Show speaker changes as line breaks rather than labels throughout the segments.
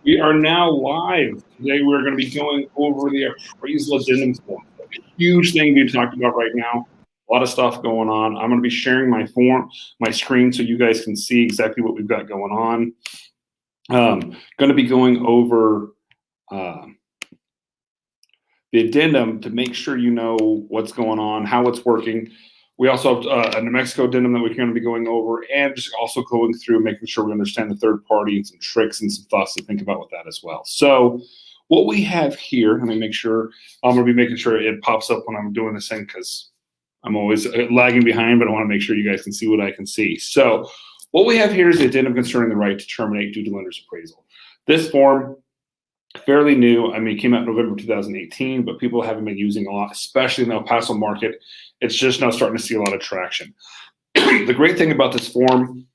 We are now live. Today we're going to be going over the appraisal addendum form. A huge thing being talked about right now. A lot of stuff going on. I'm going to be sharing my screen, so you guys can see exactly what we've got going on. Going to be going over the addendum to make sure you know what's going on, how it's working. We also have a New Mexico addendum that we're going to be going over, and just also going through making sure we understand the third party and some tricks and some thoughts to think about with that as well. So what we have here, let me make sure, I'm going to be making sure it pops up when I'm doing this thing because I'm always lagging behind, but I want to make sure you guys can see what I can see. So what we have here is the addendum concerning the right to terminate due to lender's appraisal. This form, fairly new. I mean, it came out in November 2018, but people haven't been using a lot, especially in the El Paso market. It's just now starting to see a lot of traction. The great thing about this form,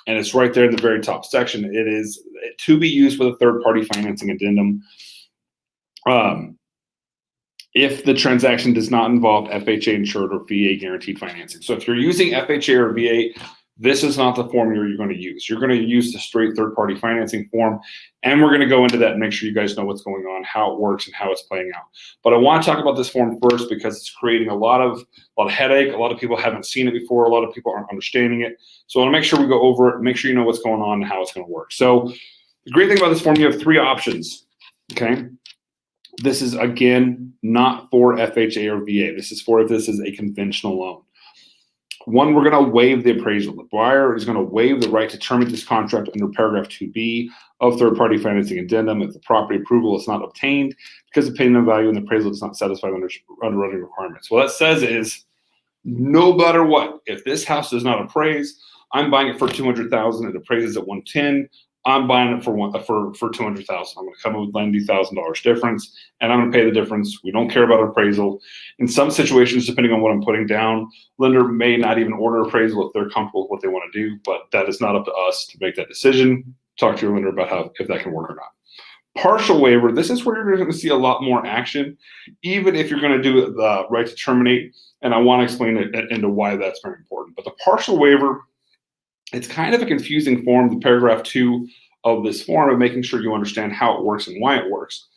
and it's right there in the very top section, it is to be used with a third-party financing addendum if the transaction does not involve FHA insured or VA guaranteed financing. So if you're using FHA or VA, this is not the form you're going to use. You're going to use the straight third-party financing form, and we're going to go into that and make sure you guys know what's going on, how it works, and how it's playing out. But I want to talk about this form first because it's creating a lot of headache. A lot of people haven't seen it before. A lot of people aren't understanding it. So I want to make sure we go over it, make sure you know what's going on and how it's going to work. So the great thing about this form, you have three options, okay? This is, again, not for FHA or VA. This is for if this is a conventional loan. One, we're going to waive the appraisal. The buyer is going to waive the right to terminate this contract under paragraph 2B of third-party financing addendum if the property approval is not obtained because the payment of value and the appraisal does not satisfy underwriting requirements. What that says is, no matter what, if this house does not appraise, I'm buying it for $200,000. It appraises at 110. I'm buying it for $200,000. I'm going to come up with $90,000 difference, and I'm going to pay the difference. We don't care about appraisal. In some situations, depending on what I'm putting down, lender may not even order appraisal if they're comfortable with what they want to do, but that is not up to us to make that decision. Talk to your lender about if that can work or not. Partial waiver, this is where you're going to see a lot more action, even if you're going to do the right to terminate, and I want to explain it into why that's very important. But the partial waiver, it's kind of a confusing form, the paragraph 2 of this form, of making sure you understand how it works and why it works.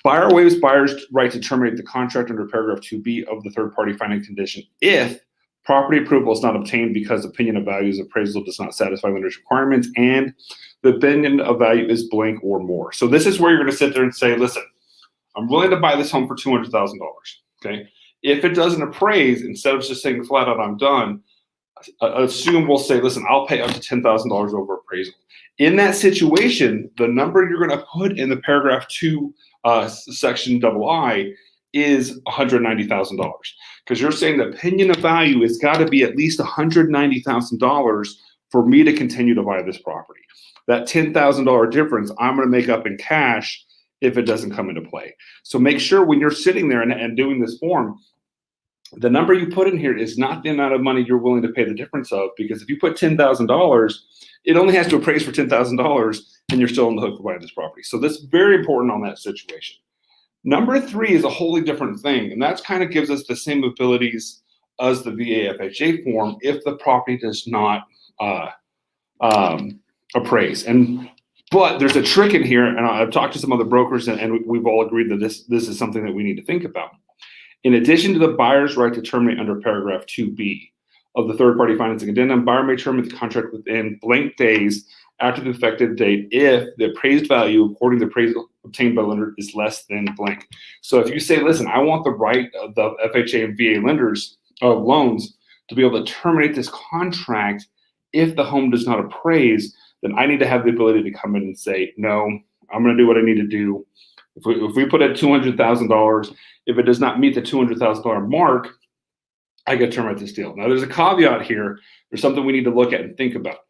Buyer waives buyer's right to terminate the contract under paragraph 2B of the third-party financing condition if property approval is not obtained because opinion of values appraisal does not satisfy lender's requirements and the opinion of value is blank or more. So this is where you're going to sit there and say, listen, I'm willing to buy this home for $200,000, okay? If it doesn't appraise, instead of just saying flat out, I'm done, assume we'll say, listen, I'll pay up to $10,000 over appraisal. In that situation, the number you're going to put in the paragraph 2 section II is $190,000 because you're saying the opinion of value has got to be at least $190,000 for me to continue to buy this property. That $10,000 difference I'm going to make up in cash if it doesn't come into play. So make sure when you're sitting there and doing this form, the number you put in here is not the amount of money you're willing to pay the difference of, because if you put $10,000, it only has to appraise for $10,000 and you're still on the hook for buying this property. So that's very important on that situation. Number 3 is a wholly different thing, and that kind of gives us the same abilities as the VA FHA form if the property does not appraise. But there's a trick in here, and I've talked to some other brokers, and we've all agreed that this is something that we need to think about. In addition to the buyer's right to terminate under paragraph 2B of the third-party financing addendum, buyer may terminate the contract within blank days after the effective date if the appraised value, according to the appraisal obtained by lender, is less than blank. So if you say, listen, I want the right of the FHA and VA lenders of loans to be able to terminate this contract if the home does not appraise, then I need to have the ability to come in and say, no, I'm going to do what I need to do. If we put at $200,000, if it does not meet the $200,000 mark, I get to terminate this deal. Now, there's a caveat here. There's something we need to look at and think about.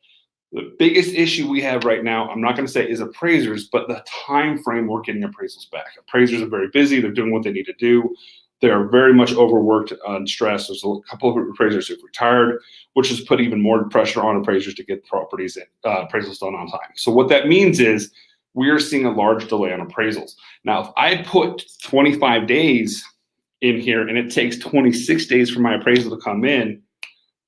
The biggest issue we have right now, I'm not going to say is appraisers, but the time frame we're getting appraisals back. Appraisers are very busy. They're doing what they need to do. They're very much overworked and stressed. There's a couple of appraisers who've retired, which has put even more pressure on appraisers to get properties appraisals done on time. So what that means is we are seeing a large delay on appraisals. Now, if I put 25 days in here and it takes 26 days for my appraisal to come in,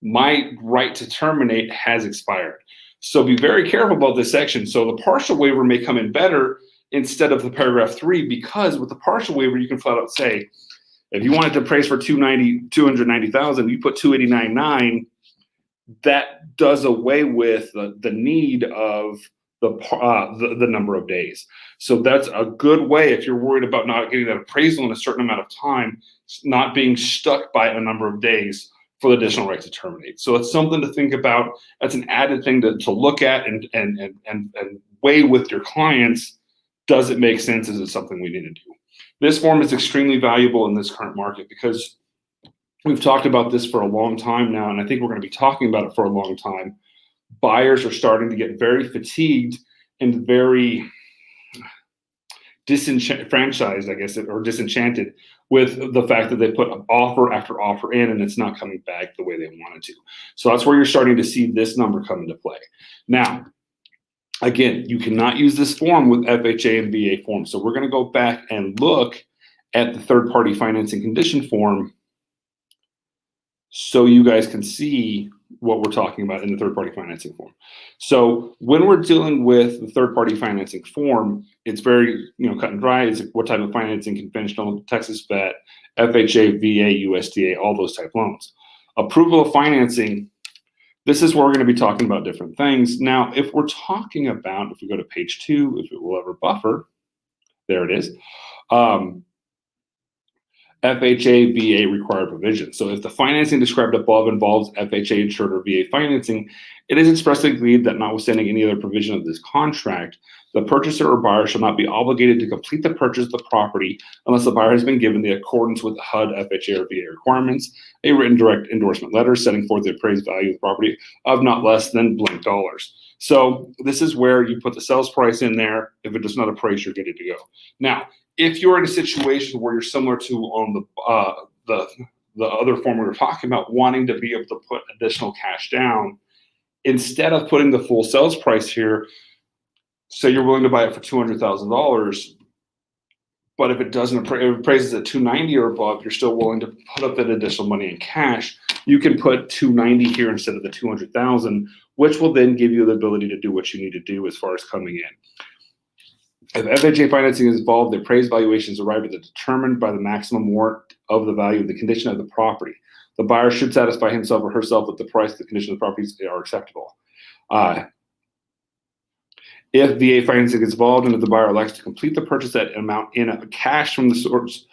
my right to terminate has expired. So be very careful about this section. So the partial waiver may come in better instead of the paragraph 3, because with the partial waiver, you can flat out say, if you wanted to appraise for 290,000, you put 289.9. That does away with the need of the number of days. So that's a good way if you're worried about not getting that appraisal in a certain amount of time, not being stuck by a number of days for the additional right to terminate. So it's something to think about. That's an added thing to look at and weigh with your clients. Does it make sense? Is it something we need to do? This form is extremely valuable in this current market because we've talked about this for a long time now, and I think we're going to be talking about it for a long time. Buyers are starting to get very fatigued and very disenfranchised, I guess, or disenchanted with the fact that they put offer after offer in and it's not coming back the way they wanted to. So that's where you're starting to see this number come into play. Now, again, you cannot use this form with FHA and VA forms. So we're going to go back and look at the third-party financing condition form so you guys can see what we're talking about in the third-party financing form. So when we're dealing with the third-party financing form, it's very cut and dry. It's what type of financing, conventional, Texas Vet, FHA, VA, USDA, all those type loans. Approval of financing, this is where we're going to be talking about different things. Now, if we're talking about, if we go to page 2, if it will ever buffer, there it is. FHA, VA required provision. So if the financing described above involves FHA insured or VA financing, it is expressly agreed that notwithstanding any other provision of this contract, the purchaser or buyer shall not be obligated to complete the purchase of the property unless the buyer has been given the accordance with HUD, FHA, or VA requirements, a written direct endorsement letter setting forth the appraised value of the property of not less than blank dollars. So this is where you put the sales price in there. If it does not appraise, you're good to go. Now, if you're in a situation where you're similar to on the other form we were talking about, wanting to be able to put additional cash down, instead of putting the full sales price here, say you're willing to buy it for $200,000, but if it doesn't appraises at 290 or above, you're still willing to put up that additional money in cash. You can put 290 here instead of the 200,000, which will then give you the ability to do what you need to do as far as coming in. If FHA financing is involved, the appraised valuations arrive at the determined by the maximum warrant of the value of the condition of the property. The buyer should satisfy himself or herself that the price, the condition of the properties are acceptable. If VA financing is involved and if the buyer elects to complete the purchase at amount in cash from the source,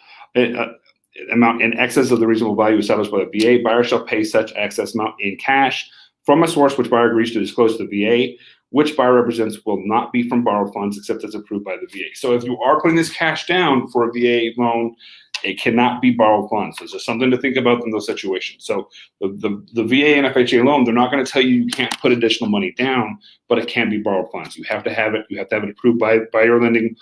amount in excess of the reasonable value established by the VA, buyer shall pay such excess amount in cash from a source which buyer agrees to disclose to the VA, which buyer represents will not be from borrowed funds except as approved by the VA. So if you are putting this cash down for a VA loan, it cannot be borrowed funds. So it's just something to think about in those situations. So the VA and FHA loan, they're not going to tell you you can't put additional money down, but it can be borrowed funds. You have to have it. You have to have it approved by your lending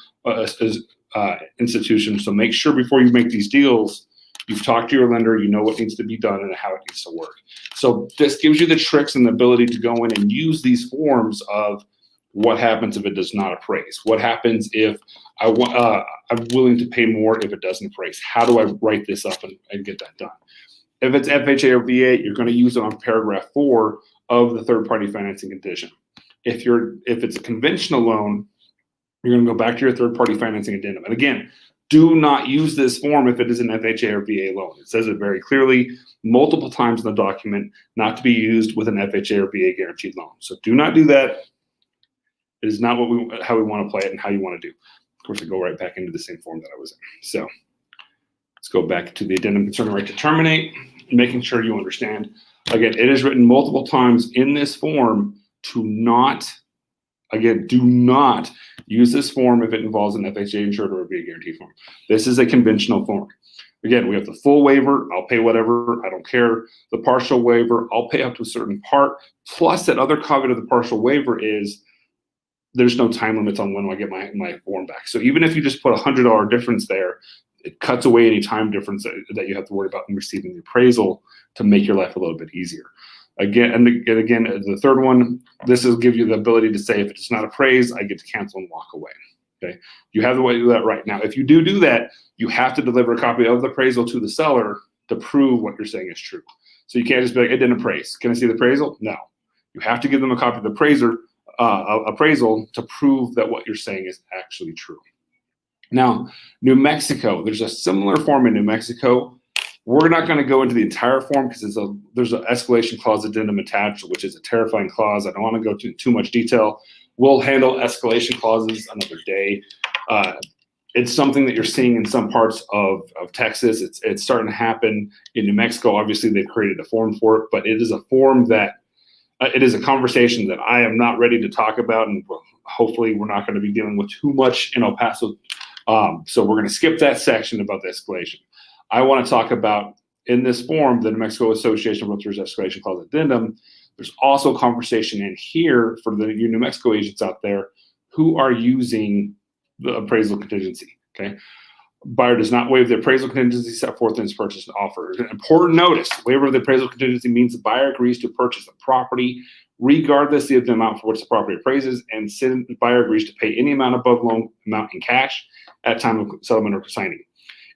institution. So make sure before you make these deals, you've talked to your lender, you know what needs to be done and how it needs to work. So this gives you the tricks and the ability to go in and use these forms of what happens if it does not appraise? What happens if I'm willing to pay more if it doesn't appraise? How do I write this up and get that done? If it's FHA or VA, you're going to use it on paragraph 4 of the third-party financing condition. If it's a conventional loan, you're going to go back to your third-party financing addendum. And again, do not use this form if it is an FHA or VA loan. It says it very clearly multiple times in the document not to be used with an FHA or VA guaranteed loan. So do not do that. It is not how we want to play it and how you want to do. Of course, I go right back into the same form that I was in. So let's go back to the addendum concerning right to terminate, making sure you understand. Again, it is written multiple times in this form to not, again, do not use this form if it involves an FHA insured or a VA guaranteed form. This is a conventional form. Again, we have the full waiver. I'll pay whatever. I don't care. The partial waiver, I'll pay up to a certain part. Plus, that other caveat of the partial waiver is there's no time limits on when I get my form back. So even if you just put a $100 difference there, it cuts away any time difference that you have to worry about in receiving the appraisal to make your life a little bit easier. Again, the third one, this will give you the ability to say if it's not appraised, I get to cancel and walk away. Okay, you have the way to do that right now. If you do that, you have to deliver a copy of the appraisal to the seller to prove what you're saying is true. So you can't just be like, it didn't appraise. Can I see the appraisal? No. You have to give them a copy of the appraisal to prove that what you're saying is actually true. Now, New Mexico, there's a similar form in New Mexico. We're not going to go into the entire form because there's an escalation clause addendum attached, which is a terrifying clause. I don't want to go into too much detail. We'll handle escalation clauses another day. It's something that you're seeing in some parts of Texas. It's starting to happen in New Mexico. Obviously, they've created a form for it, but it is a form that it is a conversation that I am not ready to talk about, and hopefully we're not going to be dealing with too much in El Paso. So we're going to skip that section about the escalation. I want to talk about, in this form, the New Mexico Association of Realtors Escalation Clause Addendum. There's also conversation in here for the New Mexico agents out there who are using the appraisal contingency, okay? Buyer does not waive the appraisal contingency set forth in his purchase and offer. An important notice, waiver of the appraisal contingency means the buyer agrees to purchase the property regardless of the amount for which the property appraises, and the buyer agrees to pay any amount above loan amount in cash at time of settlement or signing.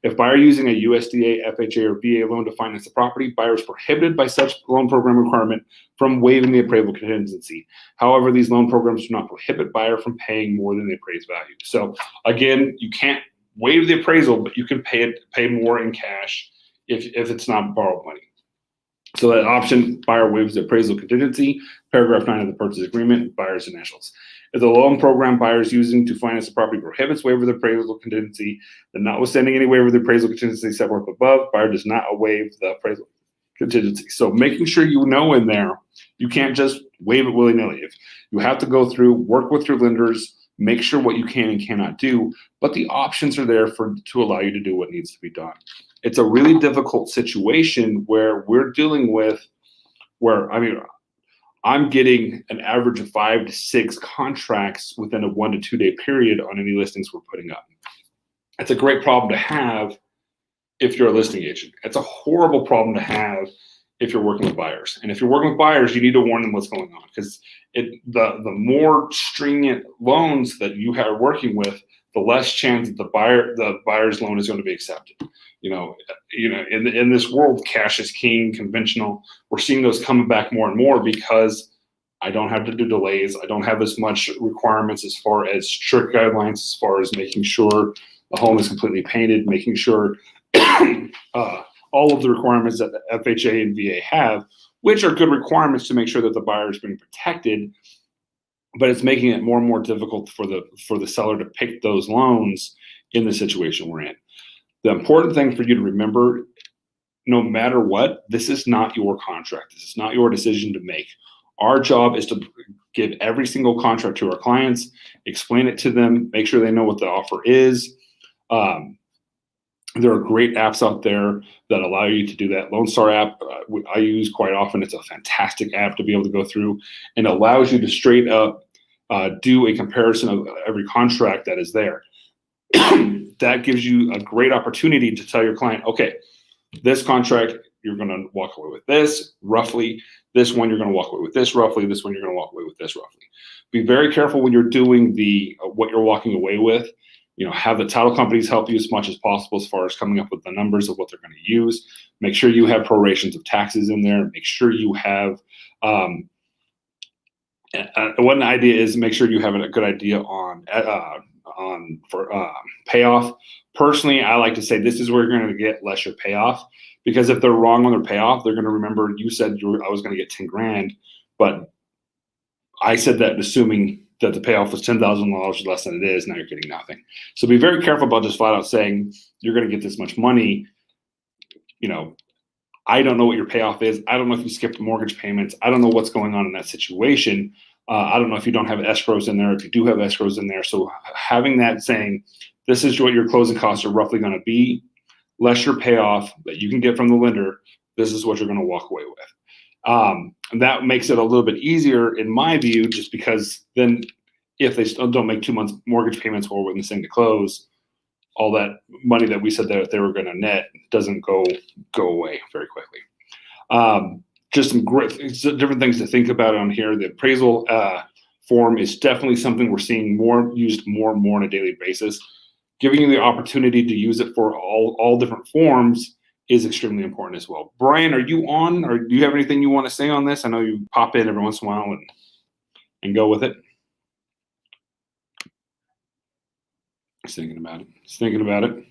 If buyer using a USDA, FHA, or VA loan to finance the property, buyer is prohibited by such loan program requirement from waiving the appraisal contingency. However, these loan programs do not prohibit buyer from paying more than the appraised value. So again, you can't waive the appraisal, but you can pay more in cash if it's not borrowed money. So that option, buyer waives the appraisal contingency, paragraph 9 of the purchase agreement, buyer's initials. If the loan program buyer is using to finance the property prohibits waiver of the appraisal contingency, then notwithstanding any waiver of the appraisal contingency set forth above, buyer does not waive the appraisal contingency. So making sure you know in there, you can't just waive it willy-nilly. If you have to go through, work with your lenders, make sure what you can and cannot do, but the options are there to allow you to do what needs to be done. It's a really difficult situation where we're dealing with, I'm getting an average of 5 to 6 contracts within a 1 to 2 day period on any listings we're putting up. It's a great problem to have if you're a listing agent. It's a horrible problem to have if you're working with buyers. And if you're working with buyers, you need to warn them what's going on, because the more stringent loans that you are working with, the less chance that the buyer's loan is going to be accepted. In this world, cash is king, conventional. We're seeing those coming back more and more because I don't have to do delays. I don't have as much requirements as far as strict guidelines, as far as making sure the home is completely painted, making sure all of the requirements that the FHA and VA have, which are good requirements to make sure that the buyer is being protected, but it's making it more and more difficult for the seller to pick those loans in the situation we're in. The important thing for you to remember, no matter what, this is not your contract. This is not your decision to make. Our job is to give every single contract to our clients, explain it to them, make sure they know what the offer is. There are great apps out there that allow you to do that. Lone Star app I use quite often. It's a fantastic app to be able to go through, and allows you to straight up do a comparison of every contract that is there. That gives you a great opportunity to tell your client, okay, this contract, you're going to walk away with this roughly. This one, you're going to walk away with this roughly. This one, you're going to walk away with this roughly. Be very careful when you're doing what you're walking away with. Have the title companies help you as much as possible as far as coming up with the numbers of what they're going to use. Make sure you have prorations of taxes in there. Make sure you have one idea is make sure you have a good idea on payoff. Personally, I like to say this is where you're going to get less your payoff, because if they're wrong on their payoff, they're going to remember you said I was going to get 10 grand, but I said that assuming that the payoff was $10,000 less than it is. Now you're getting nothing. So be very careful about just flat out saying you're going to get this much money. I don't know what your payoff is. I don't know if you skipped mortgage payments. I don't know what's going on in that situation. I don't know if you don't have escrows in there, if you do have escrows in there. So having that saying, this is what your closing costs are roughly going to be, less your payoff that you can get from the lender, this is what you're going to walk away with. And that makes it a little bit easier in my view, just because then if they still don't make 2 months mortgage payments or when this thing to close, all that money that we said that they were going to net doesn't go away very quickly. Just some great different things to think about on here. The appraisal form is definitely something we're seeing used more and more on a daily basis. Giving you the opportunity to use it for all different forms is extremely important as well. Brian, are you on, or do you have anything you want to say on this? I know you pop in every once in a while and go with it. He's thinking about it. He's thinking about it.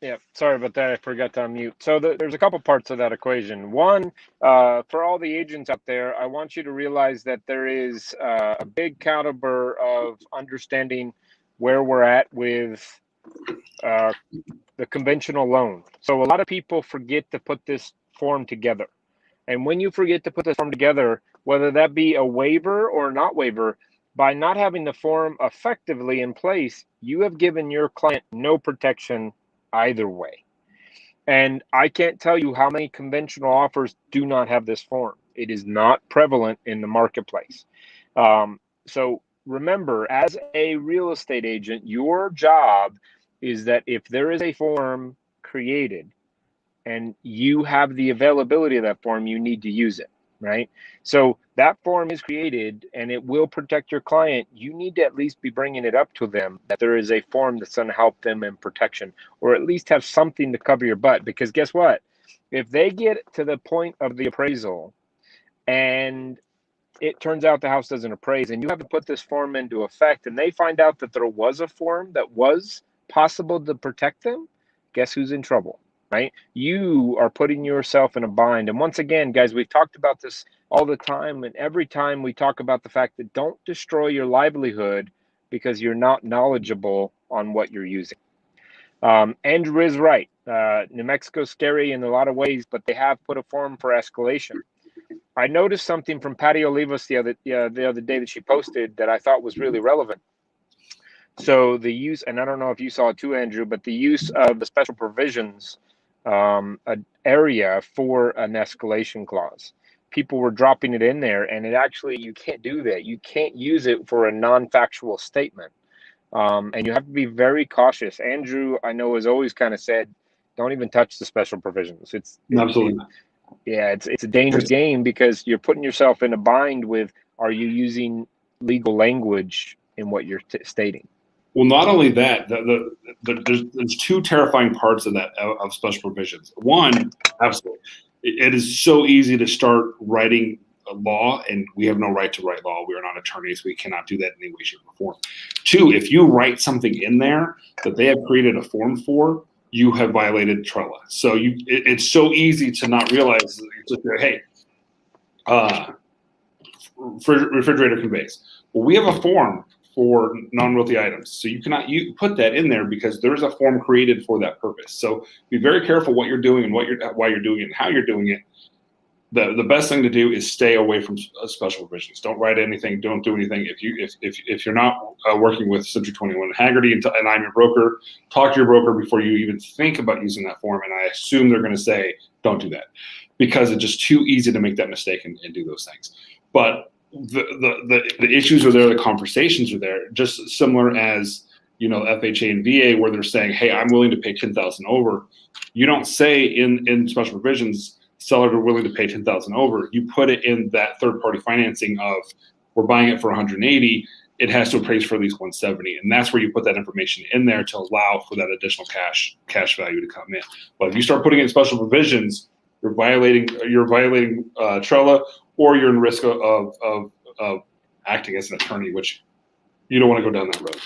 Yeah, sorry about that. I forgot to unmute. So there's a couple parts of that equation. One, for all the agents out there, I want you to realize that there is a big caliber of understanding where we're at with the conventional loan. So a lot of people forget to put this form together. And when you forget to put this form together, whether that be a waiver or not waiver, by not having the form effectively in place, you have given your client no protection either way. And I can't tell you how many conventional offers do not have this form. It is not prevalent in the marketplace. So remember, as a real estate agent, your job is that if there is a form created and you have the availability of that form, you need to use it, right? So that form is created and it will protect your client. You need to at least be bringing it up to them that there is a form that's going to help them in protection, or at least have something to cover your butt. Because guess what? If they get to the point of the appraisal and it turns out the house doesn't appraise and you have to put this form into effect and they find out that there was a form that was possible to protect them, guess who's in trouble? Right? You are putting yourself in a bind. And once again, guys, we've talked about this all the time. And every time we talk about the fact that don't destroy your livelihood because you're not knowledgeable on what you're using. Andrew is right. New Mexico's scary in a lot of ways, but they have put a form for escalation. I noticed something from Patty Olivas the other day that she posted that I thought was really relevant. So the use, and I don't know if you saw it too, Andrew, but the use of the special provisions area for an escalation clause. People were dropping it in there, and it actually, you can't do that. You can't use it for a non-factual statement. And you have to be very cautious. Andrew, I know, has always kind of said, don't even touch the special provisions.
Absolutely.
It's a dangerous game because you're putting yourself in a bind with, are you using legal language in what you're stating?
Well, not only that, there's two terrifying parts of that of special provisions. One, absolutely, it is so easy to start writing a law, and we have no right to write law. We are not attorneys. We cannot do that in any way, shape, or form. Two, if you write something in there that they have created a form for, you have violated TRELA. So it's so easy to not realize. Just hey, refrigerator conveys. Well, we have a form for non-realty items. So you cannot put that in there because there's a form created for that purpose. So be very careful what you're doing and why you're doing it and how you're doing it. The best thing to do is stay away from special provisions. Don't write anything. Don't do anything. If you're not working with Century 21 Haggerty and I'm your broker, talk to your broker before you even think about using that form. And I assume they're going to say, don't do that, because it's just too easy to make that mistake and do those things. But the issues are there, the conversations are there, just similar as, FHA and VA, where they're saying, hey, I'm willing to pay $10,000 over. You don't say in special provisions, sellers are willing to pay $10,000 over. You put it in that third party financing of, we're buying it for 180. It has to appraise for at least 170, and that's where you put that information in there to allow for that additional cash value to come in. But if you start putting in special provisions, you're violating TRELA, or you're in risk of acting as an attorney, which you don't want to go down that road.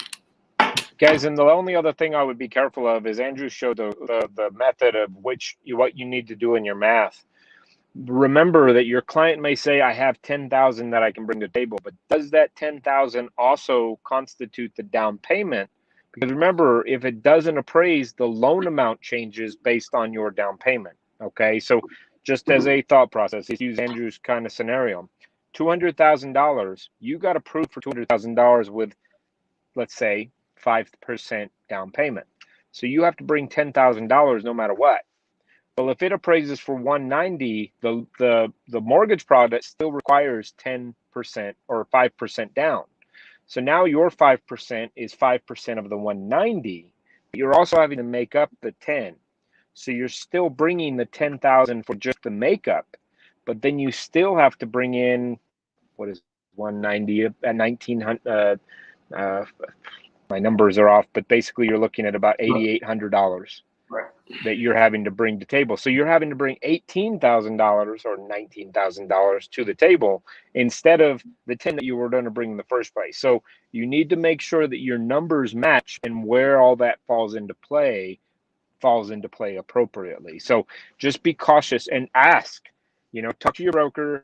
Guys, and the only other thing I would be careful of is Andrew showed the method of what you need to do in your math. Remember that your client may say, I have 10,000 that I can bring to the table, but does that 10,000 also constitute the down payment? Because remember, if it doesn't appraise, the loan amount changes based on your down payment. Okay, so just as a thought process, let's use Andrew's kind of scenario. $200,000, you got approved for $200,000 with, let's say, 5% down payment. So you have to bring $10,000 no matter what. Well, if it appraises for 190, the mortgage product still requires 10% or 5% down. So now your 5% is 5% of the 190. But you're also having to make up the 10. So you're still bringing the 10,000 for just the makeup, but then you still have to bring in, what is 190 at 1,900? My numbers are off, but basically you're looking at about $8,800. that you're having to bring to table. So you're having to bring $18,000 or $19,000 to the table instead of the 10 that you were going to bring in the first place. So you need to make sure that your numbers match, and where all that falls into play appropriately. So just be cautious and ask, talk to your broker.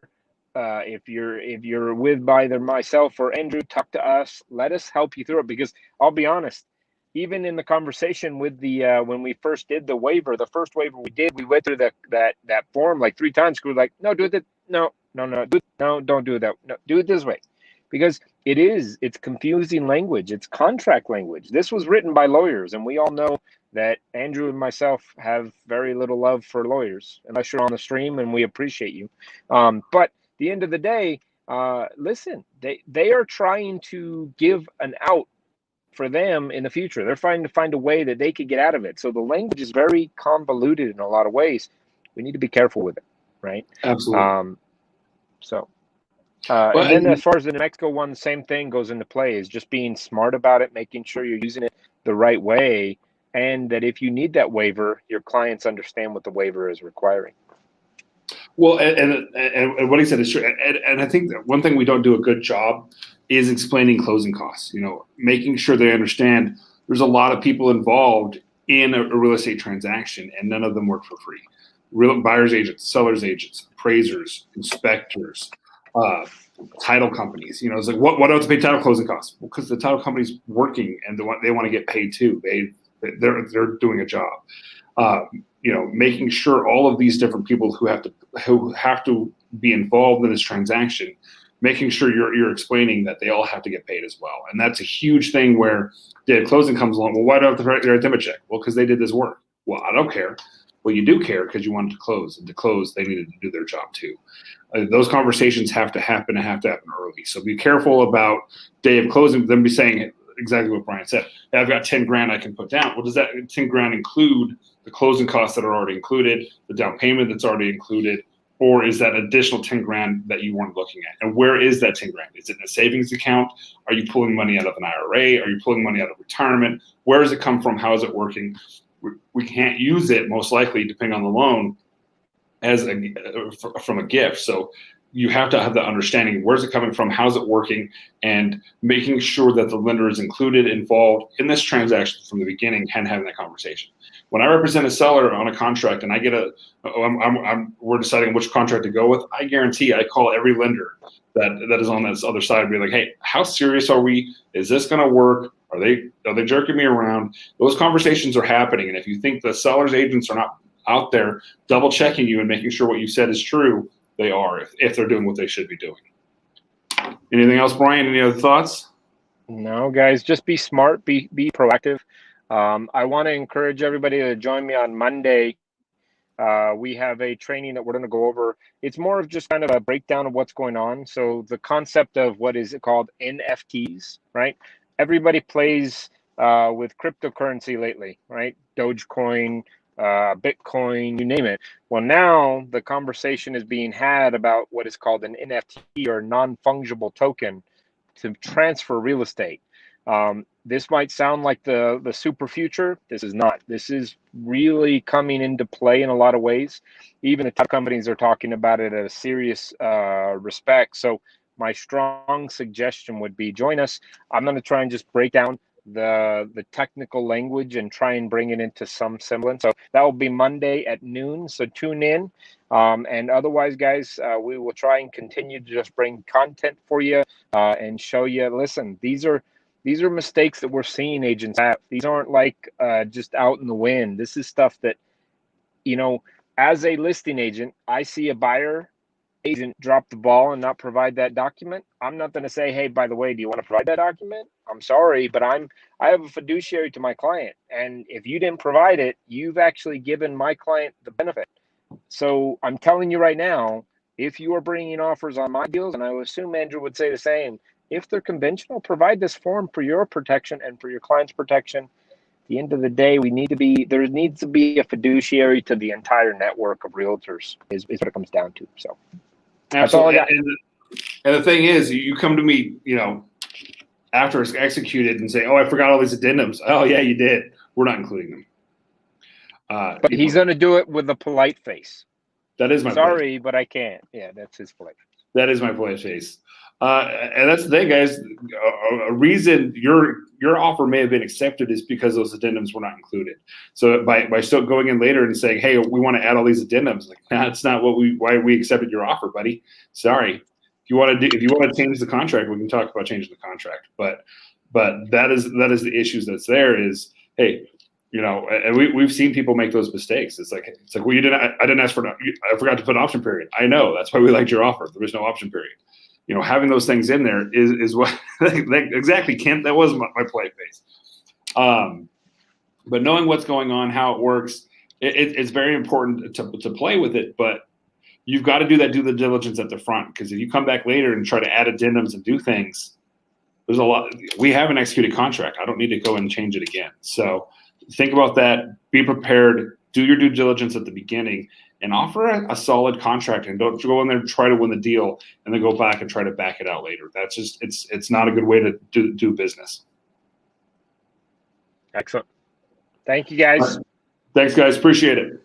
If you're with either myself or Andrew, talk to us. Let us help you through it, because I'll be honest, even in the conversation with the when we first did the waiver, the first waiver we did, we went through that form like 3 times. We were like, no, do it. No, don't do that. No, do it this way, because it's confusing language. It's contract language. This was written by lawyers, and we all know that Andrew and myself have very little love for lawyers, unless you're on the stream, and we appreciate you. But at the end of the day, listen, they are trying to give an out for them in the future. They're trying to find a way that they could get out of it. So the language is very convoluted in a lot of ways. We need to be careful with it, right?
Absolutely.
And then as far as the New Mexico one, the same thing goes into play, is just being smart about it, making sure you're using it the right way, and that if you need that waiver, your clients understand what the waiver is requiring.
Well, and what he said is true. And I think that one thing we don't do a good job is explaining closing costs, making sure they understand there's a lot of people involved in a real estate transaction, and none of them work for free. Real buyers agents, sellers agents, appraisers, inspectors, title companies. It's like, what do I have to pay title closing costs? Well, because the title company's working and they want to get paid too. They're doing a job. Making sure all of these different people who have to be involved in this transaction, making sure you're explaining that they all have to get paid as well. And that's a huge thing where the closing comes along. Well, why do I have to write them a check? Well, because they did this work. Well, I don't care. Well, you do care because you wanted to close, and to close, they needed to do their job too. Those conversations have to happen early. So be careful about day of closing, them be saying exactly what Brian said. Hey, I've got 10 grand I can put down. Well, does that 10 grand include the closing costs that are already included, the down payment that's already included, or is that additional 10 grand that you weren't looking at? And where is that 10 grand? Is it in a savings account? Are you pulling money out of an IRA? Are you pulling money out of retirement? Where does it come from? How is it working? We can't use it, most likely, depending on the loan, as from a gift. So you have to have the understanding, where's it coming from, how's it working, and making sure that the lender is involved in this transaction from the beginning and having that conversation. When I represent a seller on a contract and I get we're deciding which contract to go with, I guarantee I call every lender that is on this other side and be like, hey, how serious are we? Is this going to work? Are they jerking me around? Those conversations are happening. And if you think the seller's agents are not out there double checking you and making sure what you said is true, they are, if they're doing what they should be doing. Anything else, Brian? Any other thoughts?
No, guys, just be smart, be proactive. I want to encourage everybody to join me on Monday. We have a training that we're going to go over. It's more of just kind of a breakdown of what's going on. So the concept of what is it called NFTs, right? Everybody plays with cryptocurrency lately, right? Dogecoin, Bitcoin, you name it. Well, now the conversation is being had about what is called an NFT, or non-fungible token, to transfer real estate. This might sound like the super future. This is not. This is really coming into play in a lot of ways. Even the top companies are talking about it at a serious respect. So my strong suggestion would be join us. I'm going to try and just break down the technical language and try and bring it into some semblance. So that will be Monday at noon. So tune in. And otherwise, guys, we will try and continue to just bring content for you and show you. Listen, these are mistakes that we're seeing agents have. These aren't like just out in the wind. This is stuff that, as a listing agent, I see a buyer agent drop the ball and not provide that document. I'm not going to say, hey, by the way, do you want to provide that document? I'm sorry, but I have a fiduciary to my client. And if you didn't provide it, you've actually given my client the benefit. So I'm telling you right now, if you are bringing offers on my deals, and I would assume Andrew would say the same, if they're conventional, provide this form for your protection and for your client's protection. At the end of the day, there needs to be a fiduciary to the entire network of realtors is what it comes down to. So that's all I got.
And the thing is, you come to me, after it's executed and say, oh, I forgot all these addendums. Oh, yeah, you did. We're not including them.
But he's going to do it with a polite face.
That is my
sorry, but I can't. Yeah, that's his polite face.
That is my polite face. And that's the thing, guys. A reason your offer may have been accepted is because those addendums were not included. So by still going in later and saying, "Hey, we want to add all these addendums," like that's not why we accepted your offer, buddy. Sorry. If you want to change the contract, we can talk about changing the contract. But that is the issues that's there. Is hey, and we've seen people make those mistakes. It's like well, I didn't ask for I forgot to put an option period. I know, that's why we liked your offer. There was no option period. Having those things in there is what exactly, Kent, that was my polite face. But knowing what's going on, how it works, it's very important to play with it, but you've got to do that due diligence at the front, because if you come back later and try to add addendums and do things, there's a lot. We have an executed contract. I don't need to go and change it again. So think about that. Be prepared. Do your due diligence at the beginning and offer a solid contract, and don't go in there and try to win the deal and then go back and try to back it out later. That's just, it's not a good way to do business.
Excellent. Thank you, guys.
Thanks, guys. Appreciate it.